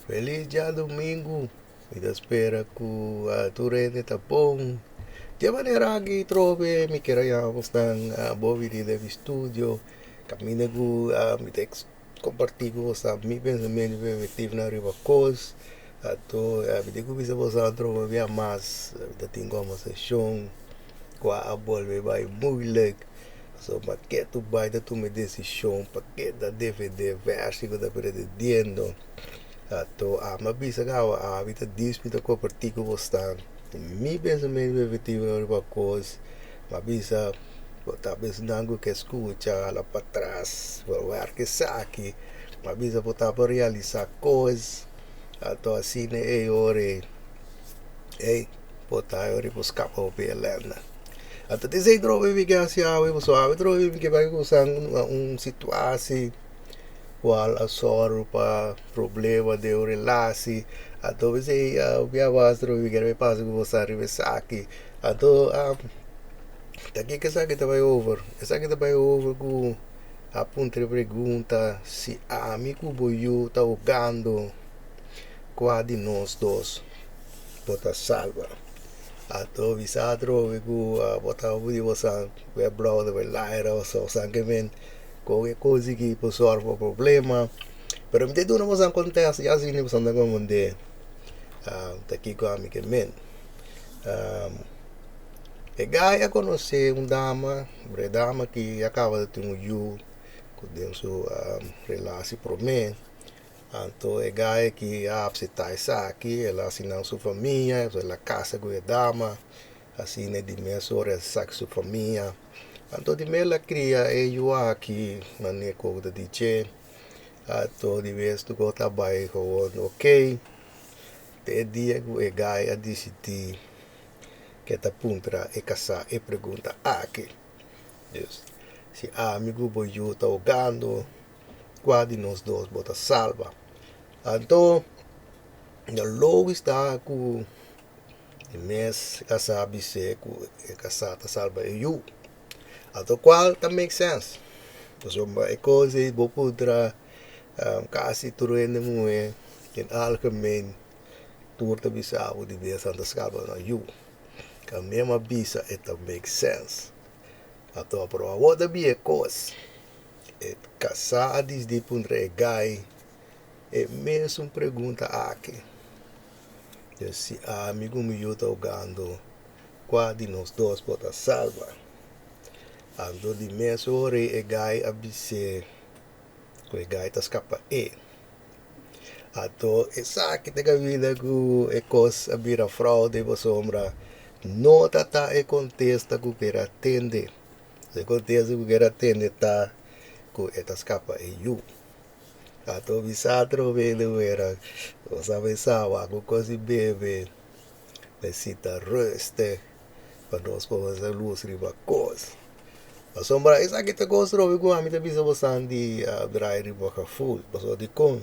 Feliz dia domingo. Me espera que tu rende tá bom. De maneira que trove me queremos tan bovi de estúdio. Camina ku me tex compartir com você mi pensamento efetivo na riba cos. Ato me digo bisa você trova via mais da tem conversação com a bol vai moeilijk. So paquete tu vai da tu me decisão, paquete da DVD verso da pretendendo. Ato mabisa gawa vita dispita ko partigo vostan. Mi pensamento efetivo na riba cos. Mabisa talvez nango que escuta lá para trás, ver que saque, mas bisa botar para realizar coisas, então assim é hora, é botar hora para escapar o pelena. Então dizer droga que assim a eu só a droga que vai usar situação qual a sorro para problema de relação, então você o que vai droga que vai passar com você arriba saque, então daqui que essa que vai over, essa que vai over com a ponta pergunta se a amigo boiú está jogando qual de nós dois bota salva. A to visadro vigu bota o de você vai brother vai lá ou só sangue qualquer coisa que possa resolver o problema. Pero me tudo não acontece já assim não são como de daqui com a amiga men. E Gaia conhece uma dama que acaba de ter you com sua relação para mim. Então, é Gaia que apsita essa aqui, ela assina sua família, ela casa com a dama, assim, de minha hora sabe sua família. Então, de minha ela cria eu aqui, na minha coisa de DJ. Então, de vez tu go trabalho com ok. Tem dia que a Gaia decide que está puntra e casar e pergunta aqui. Se amigo boiú está jogando, qual de nós dois bota salva. Então, logo está com o mês casar bise com casar tá salva eu. Então, qual também make sense. Então, é coisa que vou poder quase tudo em mulher em algemeen turta bisa o de vez andas salva na eu. Que a mesma bisa é também make sense. Então, para o outro é coisa. Casar desde puntra é gai. É mesmo pergunta aqui. Se amigo meu está jogando, qual de nós dois pode salvar? Ando de mesmo hora é gai abise, que gai está escapa e. Então, essa que tem a vida que é coisa a vira fraude e sombra, não tá é contesta que quer atender. Se contesta que quer atender tá que está escapa e you. Então, visatro vendo era, você pensava que coisa bebe, necessita reste, para nós fazer luz riba coisa. A sombra, essa que te construiu com a minha bisa você de dry riba ka full, passou de com.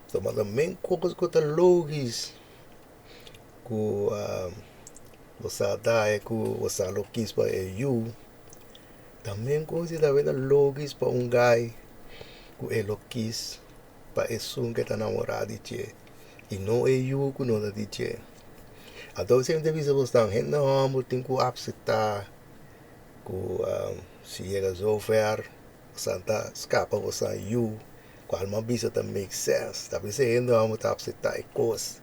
Então, mas também coisas que tá logis, que você dá é que você logis para you. Também coisas da vida logis para guy, que é logis para esse que está namorado de ti. E não é you que não está de ti. Então, sempre bisa você gente não tem que upsetar, que se chega zover, Santa escapa você you, qual uma bisa também make sense. Talvez você ainda vamos upsetar e coisa,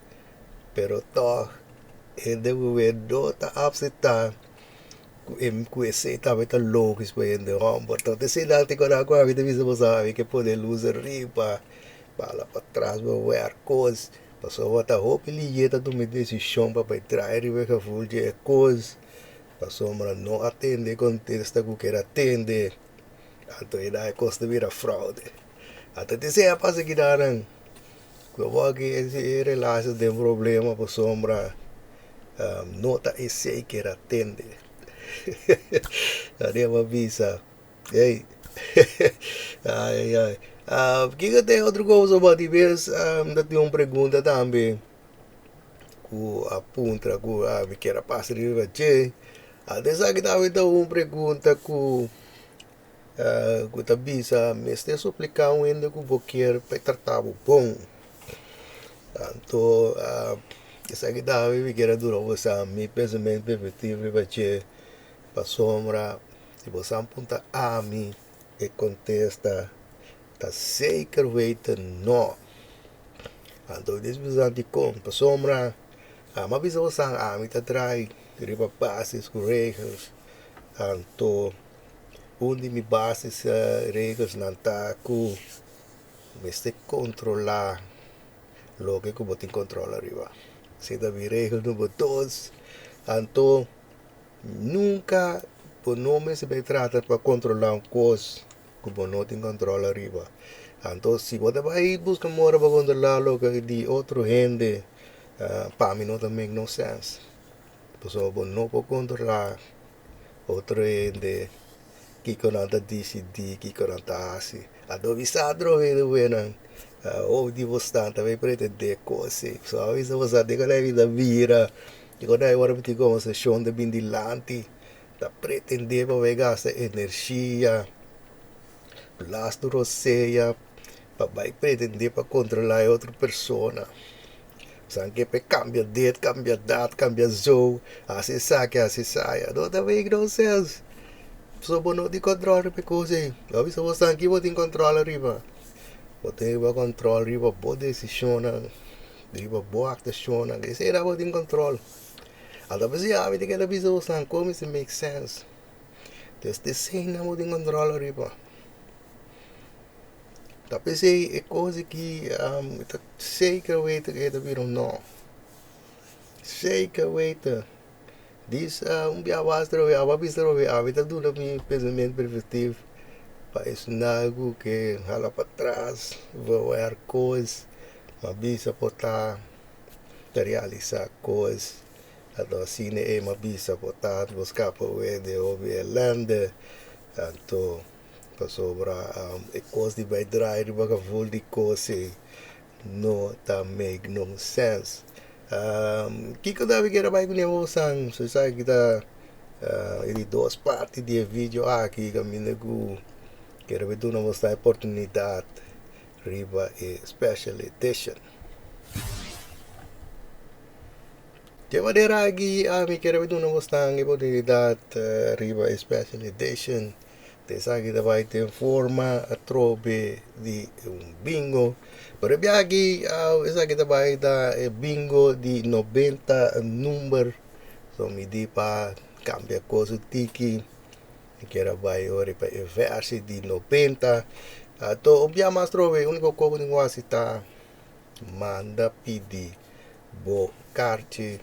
pero to ainda o vedo tá upsetar, que esse talvez tá louco isso ainda vamos. Então, se não tem que a vida bisa você que pode luz riba, para trás, vai ver coisa. Passou a roupa e lieta do me decisão para trair e ver que full de coisa. Passou a não atender contesta que quer atender. Então aí costa vira fraude. Até dizer a passa que daram. Que eu que esse relação tem problema para sombra. Nota esse que quer atender. Daria uma visa. Ei. Ai, ai. Que tem outra coisa, mas de vez tem uma pergunta também. Que apunta que me quer passar de ver. Dessa que talvez uma pergunta que que bisa me está suplicando ainda que vou querer para tratar o bom. Então, essa aqui deve que era dura você me pensamento preventivo para che para sombra se você aponta a mim e contesta tá zeker weten não. Então, desde de como para sombra mas bisa você a mim tá trai riba bases com regras. Então, onde me bases regras não tá com me ste controlar lo que como te controla arriba. Se deve regras número 2, então nunca por nome se me trata para controlar uma coisa como não te controla arriba. Então se você vai buscar mora para controlar lo que de outro gente, para mim não make no sense. Então você não pode controlar outro gente que conanta decidi que conanta assim. Então bisa droga buena. Ou de você também pretende coisas. Só isso você tem que levar vira. E quando é hora de como se chama de bindilante, tá pretender para pegar essa energia, plasto roceia, para pretender para controlar outra pessoa. Sangue pe cambia det, cambia dat, cambia zo, assim sai. Não tá bem não sense. Só não de controle pe coisa. Não bisa você aqui vou te controlar riba. Você vai controlar riba boa decisão, riba boa ação, isso era vou te controle. Até você a vida que ela bisa você como se make sense. Desde sem não vou te controlar riba. Tapi é coisa que zeker weten que er weer não. Zeker weten. Diz dia basta ver, a vista ver, a vida do meu pensamento preventivo. Para isso algo que hala para trás, vou ver coisas, mas bisa botar, realizar coisas. Então assim é uma bisa botar, buscar para ver de ouvir lande, então sobra coisa de vai draai para vol de coisa não tá make no sense. Que deve que era vai com o sang, so sai que tá ele duas partes de vídeo aqui caminho que era ver uma oportunidade riba e special edition. De maneira aqui me quero ver uma oportunidade riba e special edition. Dessa que vai ter forma a trobe de bingo. Pero aqui, essa que vai dar bingo de 90 número. So me di para cambia coisa tiki. Que era vai ora para verse de 90. Então, mais trobe, único coisa que eu está manda pedir bo carte.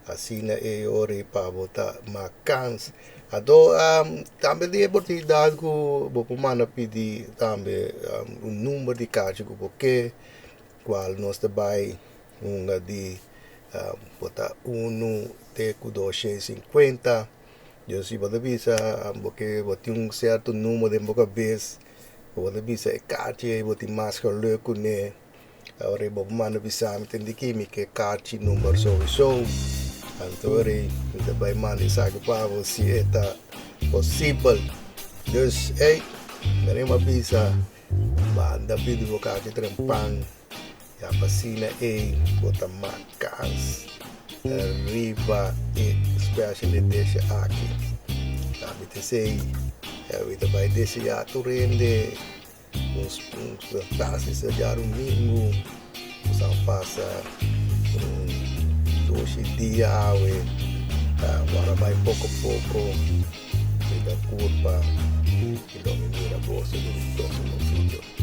Assim é ora para botar macans. Então, também tem oportunidade que você manda pedir também número de caixa que você quer, qual nós também de botar 1 teco 250. Eu se você visa porque você tem certo número de boca vez, você visa caixa e você máscara louco né. Agora você manda visa tem de química caixa número so. Então, você vai mandar sabe para você está possível. Dus, meron mabisa, manda video ka de trempang, ya pasina bota macas, riba special edition aqui. Sabe te sei, vida vai desse já tu rende, uns taxas já domingo, você passa 12 dias, agora vai pouco a pouco, da curva, e dominira a bolsa do próximo vídeo.